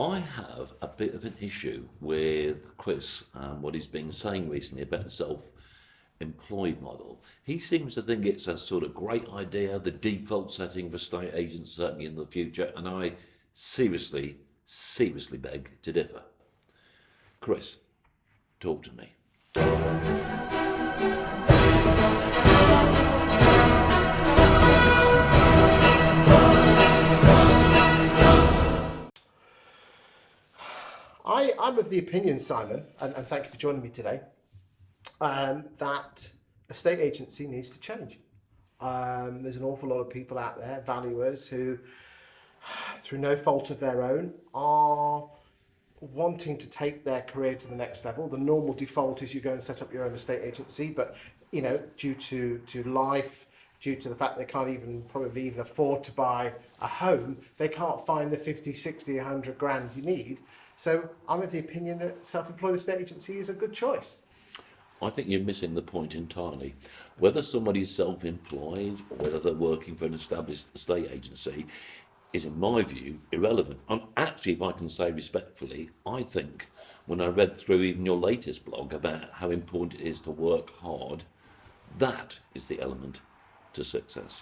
I have a bit of an issue with Chris and what he's been saying recently about the self-employed model. He seems to think it's a sort of great idea, the default setting for estate agents certainly in the future, and I seriously, seriously beg to differ. Chris, talk to me. I'm of the opinion, Simon, and thank you for joining me today, that a state agency needs to change. There's an awful lot of people out there, valuers, who, through no fault of their own, are wanting to take their career to the next level. The normal default is you go and set up your own estate agency, but due to life, due to the fact they can't probably even afford to buy a home, they can't find the 50, 60, 100 grand you need. So I'm of the opinion that self-employed estate agency is a good choice. I think you're missing the point entirely. Whether somebody's self-employed or whether they're working for an established estate agency is, in my view, irrelevant. And actually, if I can say respectfully, I think when I read through even your latest blog about how important it is to work hard, that is the element to success.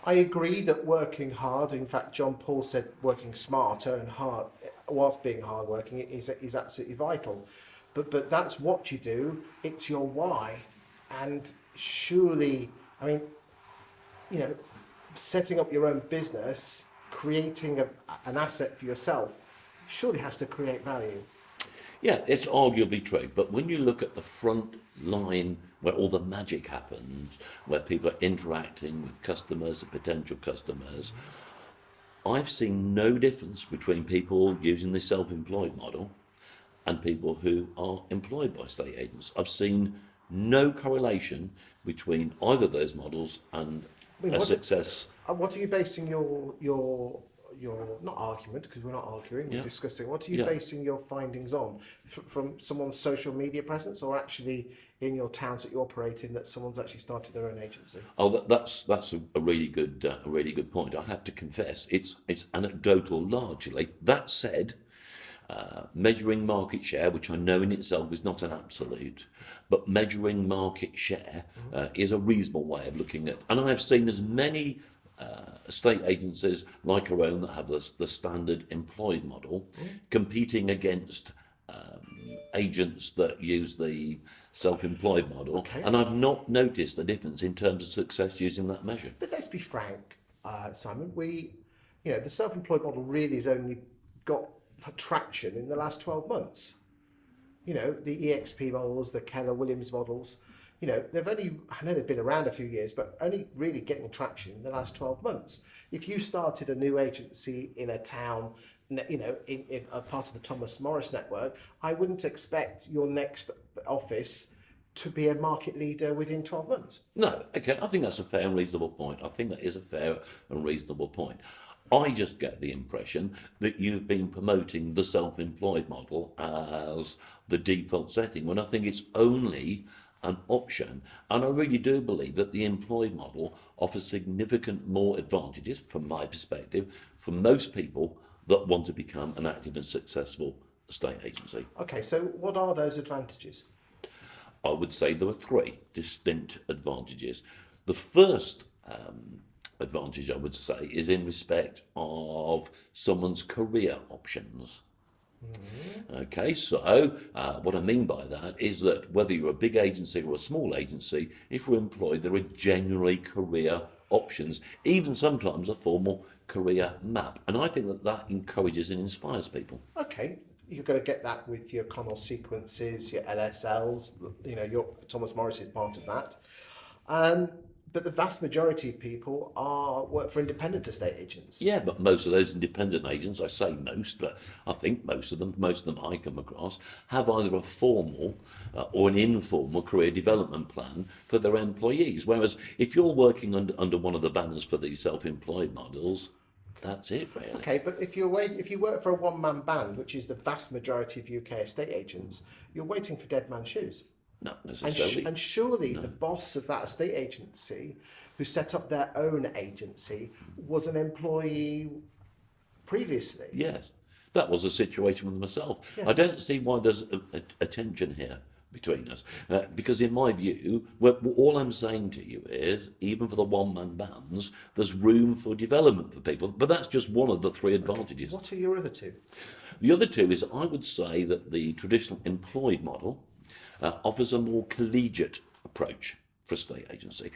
I agree that working hard, in fact, John Paul said working smarter and hard, whilst being hardworking, is absolutely vital. But that's what you do, it's your why. And surely, setting up your own business, creating an asset for yourself, surely has to create value. Yeah, it's arguably true, but when you look at the front line where all the magic happens, where people are interacting with customers and potential customers, I've seen no difference between people using the self-employed model and people who are employed by estate agents. I've seen no correlation between either of those models and success. What are you basing your not argument, because we're not arguing, we're discussing. What are you basing your findings on? From someone's social media presence, or actually in your towns that you operate in, that someone's actually started their own agency? Oh, that's a really good point. I have to confess, it's anecdotal largely. That said, measuring market share, which I know in itself is not an absolute, but measuring market share is a reasonable way of looking at. And I have seen as many estate agencies like our own that have the standard employed model competing against agents that use the self-employed model, and I've not noticed a difference in terms of success using that measure. But let's be frank, Simon, the self-employed model really has only got traction in the last 12 months. The EXP models, the Keller Williams models, they've only, I know they've been around a few years, but only really getting traction in the last 12 months. If you started a new agency in a town, in a part of the Thomas Morris network, I wouldn't expect your next office to be a market leader within 12 months. No, okay, I think that's a fair and reasonable point. I think that is a fair and reasonable point. I just get the impression that you've been promoting the self-employed model as the default setting, when I think it's only an option. And I really do believe that the employed model offers significant more advantages, from my perspective, for most people that want to become an active and successful estate agency. Okay, so what are those advantages? I would say there are three distinct advantages. The first advantage, I would say, is in respect of someone's career options. Okay, so what I mean by that is that whether you're a big agency or a small agency, if you're employed, there are generally career options, even sometimes a formal career map. And I think that encourages and inspires people. Okay, you're going to get that with your Connell sequences, your LSLs, your Thomas Morris is part of that. But the vast majority of people work for independent estate agents. Yeah, but most of those independent agents, I say most, but I think most of them I come across, have either a formal or an informal career development plan for their employees. Whereas if you're working under one of the banners for these self-employed models, that's it, really. Okay, but if you work for a one-man band, which is the vast majority of UK estate agents, you're waiting for dead man's shoes. Not necessarily. And surely the boss of that estate agency, who set up their own agency, was an employee previously. Yes. That was a situation with myself. Yeah. I don't see why there's a tension here between us. Because in my view, all I'm saying to you is, even for the one-man bands, there's room for development for people. But that's just one of the three advantages. What are your other two? The other two is I would say that the traditional employed model offers a more collegiate approach for a state agency.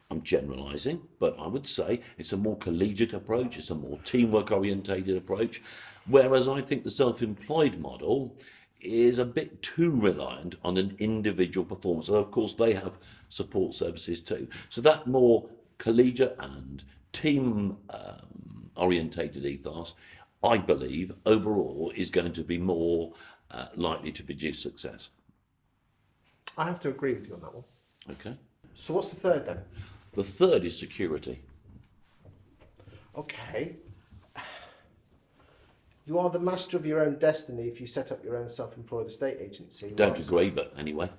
I'm generalising, but I would say it's a more collegiate approach, it's a more teamwork orientated approach, whereas I think the self-employed model is a bit too reliant on an individual performance. And of course, they have support services too. So that more collegiate and team orientated ethos, I believe, overall is going to be more likely to produce success. I have to agree with you on that one. Okay. So what's the third then? The third is security. Okay. You are the master of your own destiny if you set up your own self-employed estate agency. Don't right? agree, but anyway.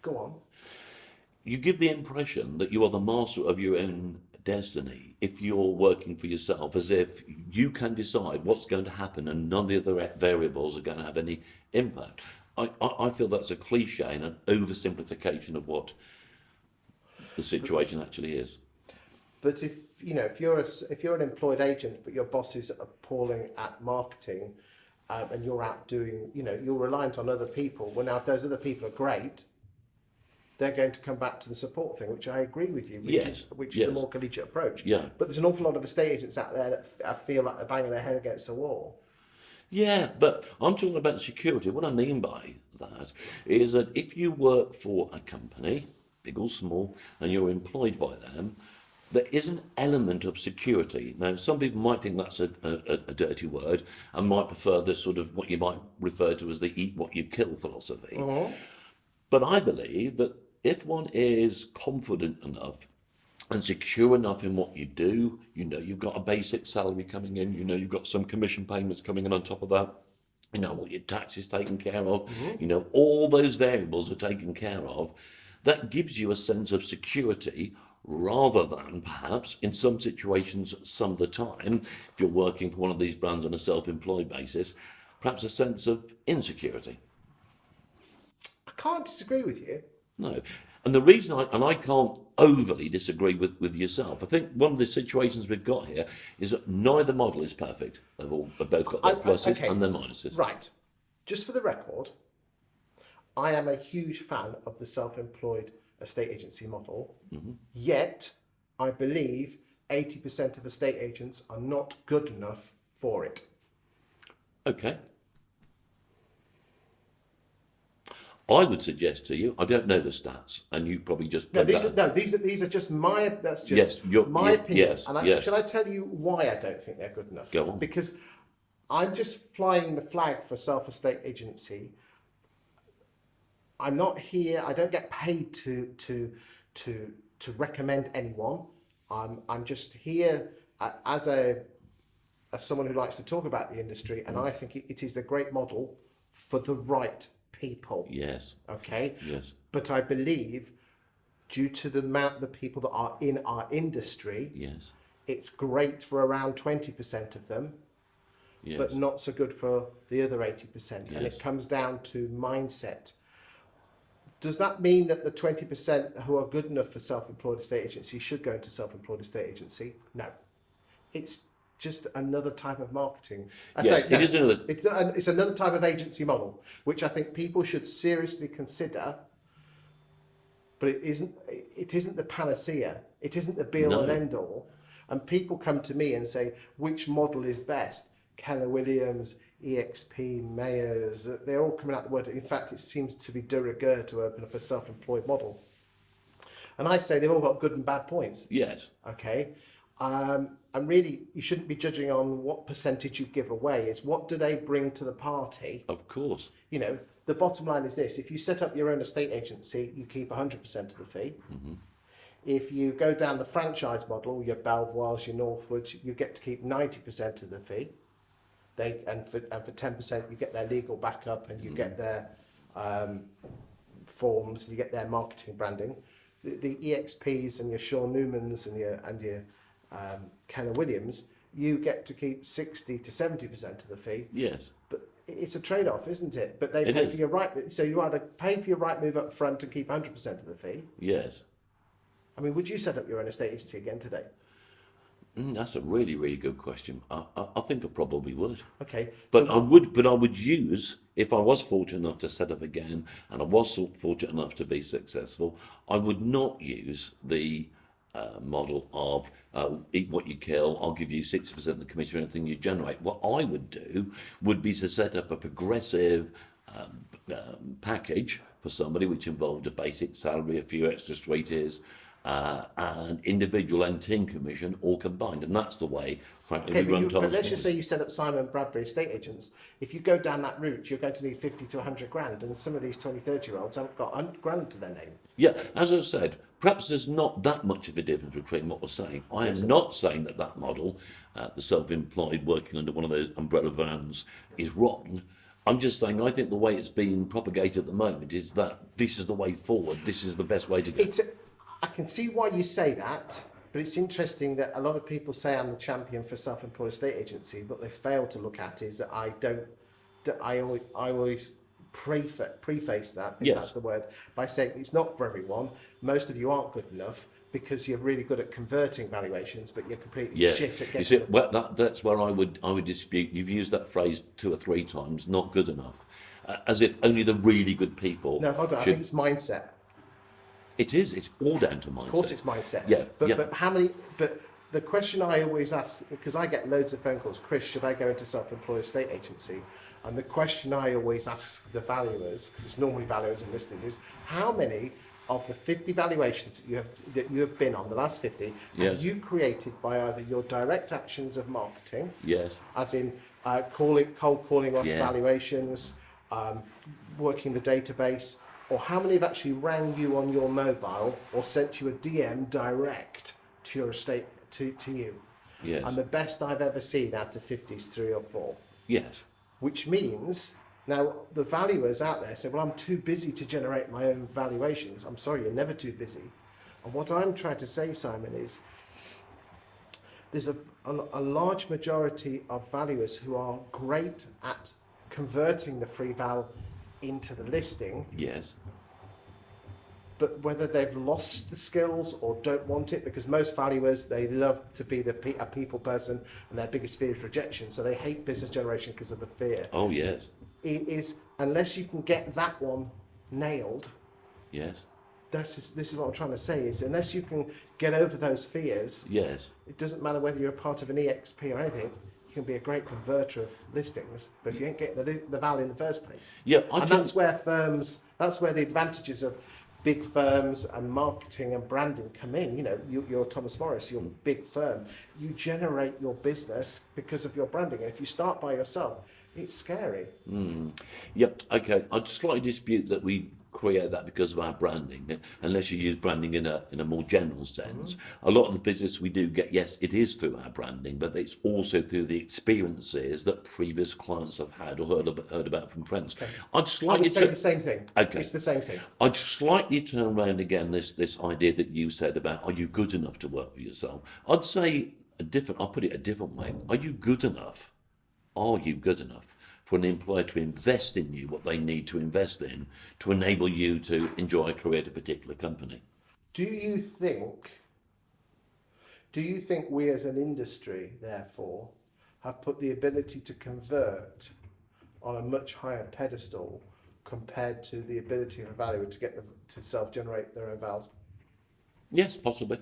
Go on. You give the impression that you are the master of your own destiny if you're working for yourself, as if you can decide what's going to happen and none of the other variables are going to have any impact. I feel that's a cliche and an oversimplification of what the situation actually is. But if you're an employed agent, but your boss is appalling at marketing, and you're out doing, you're reliant on other people. Well, now if those other people are great, they're going to come back to the support thing, which I agree with you, which is the more collegiate approach. Yeah. But there's an awful lot of estate agents out there that I feel like they're banging their head against the wall. Yeah, but I'm talking about security. What I mean by that is that if you work for a company, big or small, and you're employed by them, there is an element of security. Now, some people might think that's a dirty word and might prefer this sort of what you might refer to as the eat what you kill philosophy. But I believe that if one is confident enough and secure enough in what you do, you've got a basic salary coming in, you've got some commission payments coming in on top of that, what your tax is taken care of, all those variables are taken care of. That gives you a sense of security rather than perhaps in some situations, some of the time, if you're working for one of these brands on a self-employed basis, perhaps a sense of insecurity. I can't disagree with you. No. And the reason I can't overly disagree with yourself, I think one of the situations we've got here is that neither model is perfect. They've both got their pluses and their minuses. Right. Just for the record, I am a huge fan of the self-employed estate agency model, yet I believe 80% of estate agents are not good enough for it. Okay. I would suggest to you, I don't know the stats, and you probably just These are just my. That's just my opinion. Yes, and should I tell you why I don't think they're good enough? Go on. Because I'm just flying the flag for self-estate agency. I'm not here. I don't get paid to recommend anyone. I'm just here as someone who likes to talk about the industry, and I think it is a great model for the right people. Yes. Okay. Yes. But I believe, due to the amount of people that are in our industry, Yes. it's great for around 20% of them, Yes. but not so good for the other 80%. Yes. And it comes down to mindset. Does that mean that the 20% who are good enough for self-employed estate agency should go into self-employed estate agency? No. It's just another type of marketing. It's another type of agency model, which I think people should seriously consider. But it isn't the panacea. It isn't the be all and end all. And people come to me and say, which model is best? Keller Williams, EXP, Mayors, they're all coming out the word. In fact, it seems to be de rigueur to open up a self-employed model. And I say they've all got good and bad points. Yes. Okay. And really, you shouldn't be judging on what percentage you give away. It's what do they bring to the party? Of course. The bottom line is this. If you set up your own estate agency, you keep 100% of the fee. If you go down the franchise model, your Belvoirs, your Northwoods, you get to keep 90% of the fee. And for 10%, you get their legal backup and you get their forms, you get their marketing branding. The EXPs and your Shaw Newmans and your Keller Williams, you get to keep 60 to 70% of the fee. Yes. But it's a trade-off, isn't it? But they It pay is. for your right. So you either pay for your right move up front and keep 100% of the fee. Yes. I mean, would you set up your own estate agency again today? That's a really, really good question. I think I probably would. Okay. But so I would use, if I was fortunate enough to set up again, and I was fortunate enough to be successful, I would not use the model of eat what you kill. I'll give you 60% of the commission for anything you generate. What I would do would be to set up a progressive package for somebody, which involved a basic salary, a few extra street tiers, and individual and team commission all combined. And that's the way, frankly, Okay, we run but let's just Thomas. say you set up Simon Bradbury estate agents. If you go down that route, you're going to need 50 to 100 grand, and some of these 20, 30-year-olds haven't got 100 grand to their name. Yeah, as I said, perhaps there's not that much of a difference between what we're saying. I am not saying that that model, the self-employed working under one of those umbrella brands, is wrong. I'm just saying I think the way it's being propagated at the moment is that this is the way forward. This is the best way to go. I can see why you say that, but it's interesting that a lot of people say I'm the champion for self-employed estate agency, but they fail to look at is that I always preface that, if Yes. that's the word, by saying it's not for everyone. Most of you aren't good enough because you're really good at converting valuations, but you're completely shit at getting You see, them. well, that's where I would dispute. You've used that phrase 2 or 3 times, not good enough, as if only the really good people. No, hold on. I think it's mindset. It is. It's all down to mindset. Of course, it's mindset. Yeah, But yeah. but how many? But the question I always ask, because I get loads of phone calls, Chris, should I go into self-employed estate agency? And the question I always ask the valuers, because it's normally valuers and listers, is how many of the 50 valuations that you have been on, the last 50, Yes. have you created by either your direct actions of marketing, Yes. as in cold calling us Yeah. valuations, working the database, or how many have actually rang you on your mobile or sent you a DM direct to your estate to you? Yes. And the best I've ever seen out of 50 is 3 or 4, Yes. which means now the valuers out there say, well, I'm too busy to generate my own valuations. I'm sorry, you're never too busy. And what I'm trying to say, Simon, is there's a large majority of valuers who are great at converting the free val into the listing, Yes. but whether they've lost the skills or don't want it, because most valuers, they love to be a people person, and their biggest fear is rejection, so they hate business generation because of the fear. Oh, yes. It is, unless you can get that one nailed, Yes. this is what I'm trying to say, is unless you can get over those fears, Yes. it doesn't matter whether you're a part of an EXP or anything, you can be a great converter of listings, but if you ain't getting the value in the first place. Yeah. And that's where the advantages of big firms and marketing and branding come in. You know, you're Thomas Morris, you're a big firm. You generate your business because of your branding. And if you start by yourself, it's scary. Yep. Okay. I'd slightly dispute that we create that because of our branding, unless you use branding in a more general sense. A lot of the business we do get, yes, it is through our branding, but it's also through the experiences that previous clients have had or heard about from friends. Okay. I'd I slightly would say the same thing. Okay. It's the same thing. I'd slightly turn around again this idea that you said about, are you good enough to work for yourself? I'd say I'll put it a different way. Are you good enough? Are you good enough for an employer to invest in you what they need to invest in to enable you to enjoy a career at a particular company? Do you think we as an industry, therefore, have put the ability to convert on a much higher pedestal compared to the ability of a valuer to get them to self-generate their own vals? Yes, possibly.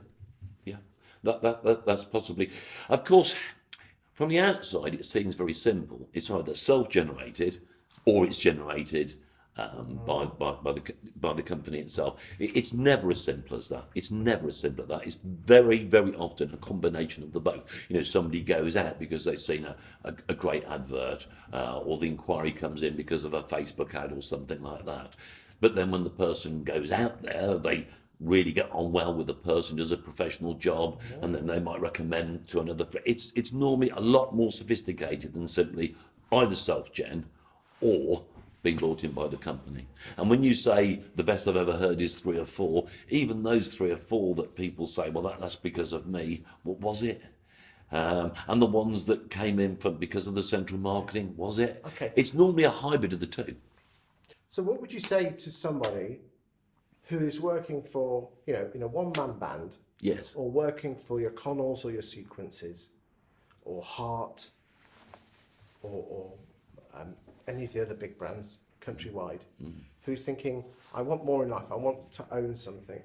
Yeah, that's possibly. Of course, from the outside, it seems very simple. It's either self-generated or it's generated by the company itself. It's never as simple as that. It's never as simple as that. It's very, very often a combination of the both. You know, somebody goes out because they've seen a great advert, or the inquiry comes in because of a Facebook ad or something like that. But then when the person goes out there, they really get on well with the person, does a professional job, and then they might recommend to another friend. It's normally a lot more sophisticated than simply either self-gen or being brought in by the company. And when you say the best I've ever heard is 3 or 4, even those 3 or 4 that people say, well, that's because of me, what was it? and the ones that came in because of the central marketing, was it? Okay. It's normally a hybrid of the two. So what would you say to somebody who is working for, in a one-man band, Yes. or working for your Connells or your Sequences, or Hart, or any of the other big brands countrywide, who's thinking, I want more in life, I want to own something.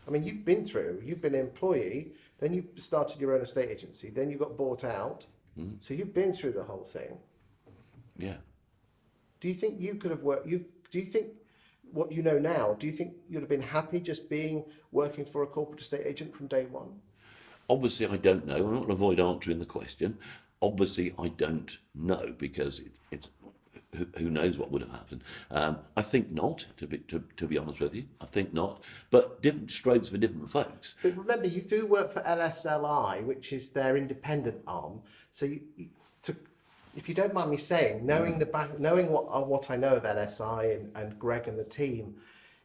I mean, you've been an employee, then you started your own estate agency, then you got bought out, so you've been through the whole thing. Yeah. Do you think you could have worked, do you think what you know now, do you think you'd have been happy just working for a corporate estate agent from day one? Obviously, I don't know. I'm not going to avoid answering the question. Obviously, I don't know because it's who knows what would have happened. I think not. To be honest with you, I think not. But different strokes for different folks. But remember, you do work for LSLI, which is their independent arm. So if you don't mind me saying, knowing what I know of LSI and Greg and the team,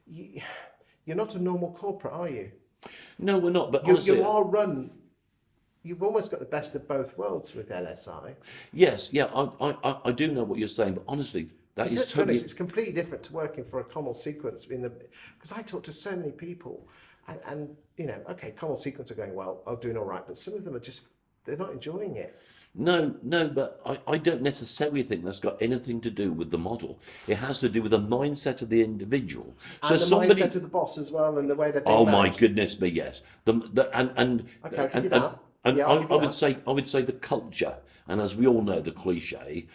you're not a normal corporate, are you? No, we're not. But honestly, you've almost got the best of both worlds with LSI. Yes, yeah, I do know what you're saying, but honestly, that is totally. Honest, it's completely different to working for a Connell Sequence because I talk to so many people, and okay, Connell Sequence are going well, I'm doing all right, but some of them are they're not enjoying it. No, but I don't necessarily think that's got anything to do with the model. It has to do with the mindset of the individual. And the mindset of the boss as well, and the way they're being managed. My goodness me, yes. Okay, I'll give you that. I would say the culture, and as we all know, the cliche,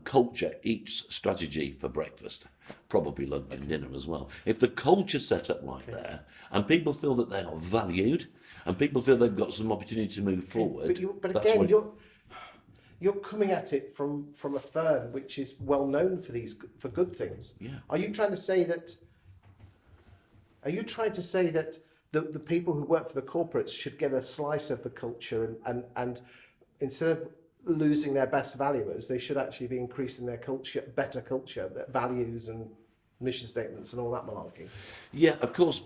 culture eats strategy for breakfast, probably lunch and dinner as well. If the culture's set up right there, and people feel that they are valued, and people feel they've got some opportunity to move forward, but again, you're coming at it from a firm which is well known for good things. Yeah. Are you trying to say that the people who work for the corporates should get a slice of the culture and instead of losing their best valuers, they should actually be increasing their better culture, their values and mission statements and all that malarkey? Yeah, of course,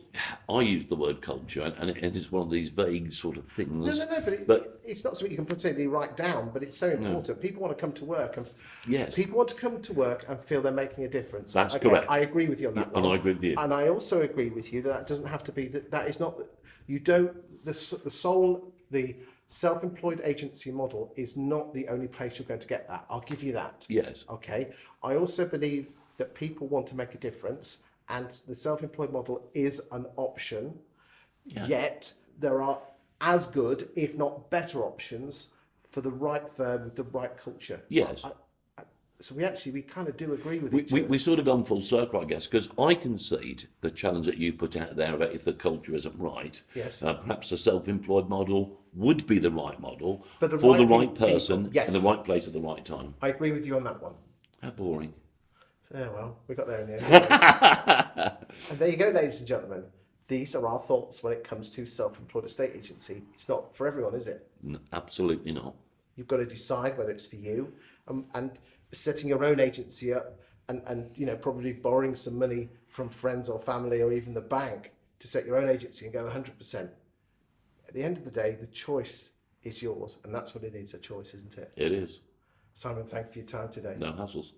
I use the word culture, and it is one of these vague sort of things. No, but it's not something you can particularly write down, but it's so important. No. People want to come to work, and people want to come to work and feel they're making a difference. That's correct. I agree with you on that one. And I agree with you. And I also agree with you that doesn't have to be, that is not, you don't, the self-employed agency model is not the only place you're going to get that. I'll give you that. Yes. Okay. I also believe that people want to make a difference, and the self-employed model is an option, yet there are as good, if not better options for the right firm with the right culture. Yes. So we kind of do agree with each other. We sort of gone full circle, I guess, because I concede the challenge that you put out there about if the culture isn't right. Yes. Perhaps the self-employed model would be the right model for the right person in the right place at the right time. I agree with you on that one. How boring. Yeah, well, we got there in the end. And there you go, ladies and gentlemen. These are our thoughts when it comes to self-employed estate agency. It's not for everyone, is it? No, absolutely not. You've got to decide whether it's for you, and setting your own agency up, and probably borrowing some money from friends or family or even the bank to set your own agency and go 100%. At the end of the day, the choice is yours, and that's what it is, a choice, isn't it? It is. Simon, thank you for your time today. No hassles.